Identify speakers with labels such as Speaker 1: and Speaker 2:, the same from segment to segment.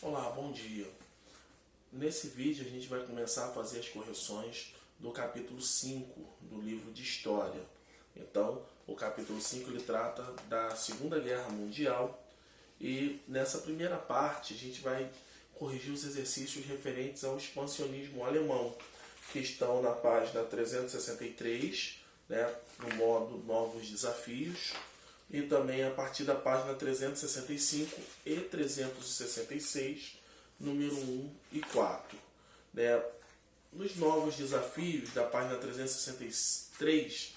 Speaker 1: Olá, bom dia. Nesse vídeo a gente vai começar a fazer as correções do capítulo 5 do livro de História. Então, o capítulo 5 ele trata da Segunda Guerra Mundial e nessa primeira parte a gente vai corrigir os exercícios referentes ao expansionismo alemão, que estão na página 363, no modo Novos Desafios, e também a partir da página 365 e 366, número 1 e 4. Nos novos desafios da página 363,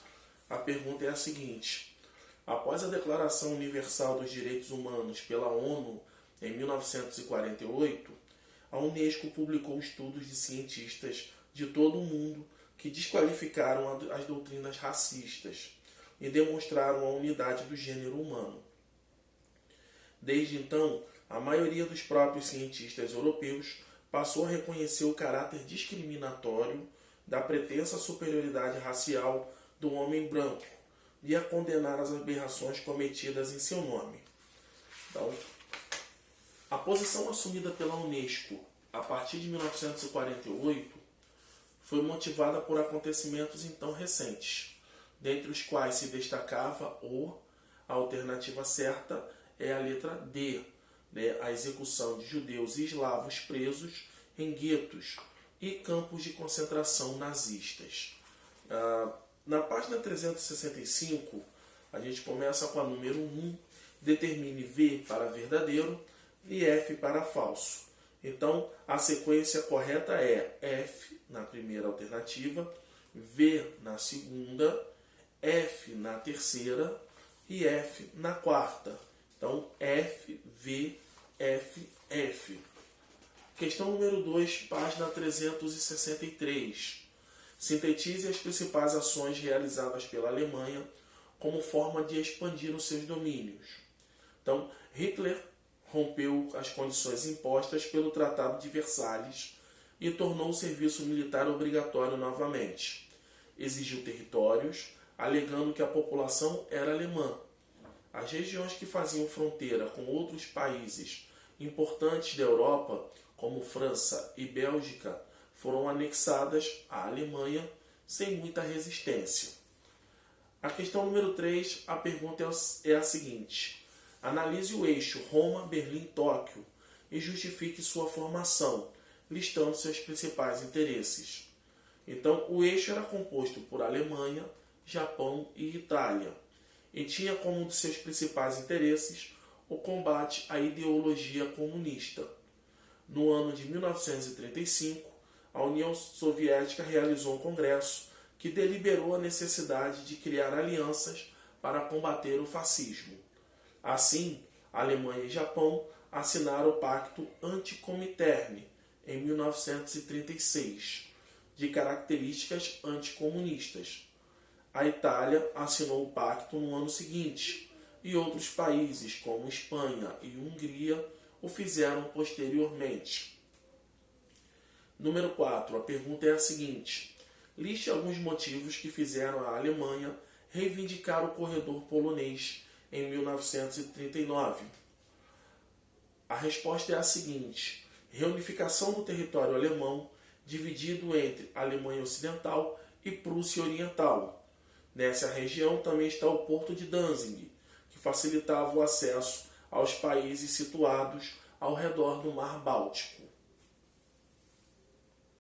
Speaker 1: a pergunta é a seguinte: após a Declaração Universal dos Direitos Humanos pela ONU em 1948, a Unesco publicou estudos de cientistas de todo o mundo que desqualificaram as doutrinas racistas e demonstraram a unidade do gênero humano. Desde então, a maioria dos próprios cientistas europeus passou a reconhecer o caráter discriminatório da pretensa superioridade racial do homem branco e a condenar as aberrações cometidas em seu nome. Então, a posição assumida pela Unesco a partir de 1948 foi motivada por acontecimentos então recentes, dentre os quais se destacava a alternativa certa é a letra D, a execução de judeus e eslavos presos em guetos e campos de concentração nazistas. Na página 365, a gente começa com a número 1, determine V para verdadeiro e F para falso. Então, a sequência correta é F na primeira alternativa, V na segunda, F na terceira e F na quarta. Então, F, V, F, F. Questão número 2, página 363. Sintetize as principais ações realizadas pela Alemanha como forma de expandir os seus domínios. Então, Hitler rompeu as condições impostas pelo Tratado de Versalhes e tornou o serviço militar obrigatório novamente. Exigiu territórios, alegando que a população era alemã. As regiões que faziam fronteira com outros países importantes da Europa, como França e Bélgica, foram anexadas à Alemanha sem muita resistência. A questão número 3, a pergunta é a seguinte: analise o eixo Roma, Berlim, Tóquio e justifique sua formação, listando seus principais interesses. Então, o eixo era composto por Alemanha, Japão e Itália, e tinha como um de seus principais interesses o combate à ideologia comunista. No ano de 1935, a União Soviética realizou um congresso que deliberou a necessidade de criar alianças para combater o fascismo. Assim, a Alemanha e Japão assinaram o Pacto Anticomintern em 1936, de características anticomunistas. A Itália assinou o pacto no ano seguinte, e outros países, como Espanha e Hungria, o fizeram posteriormente. Número 4. A pergunta é a seguinte: liste alguns motivos que fizeram a Alemanha reivindicar o corredor polonês em 1939. A resposta é a seguinte: reunificação do território alemão, dividido entre Alemanha Ocidental e Prússia Oriental. Nessa região também está o porto de Danzig, que facilitava o acesso aos países situados ao redor do Mar Báltico.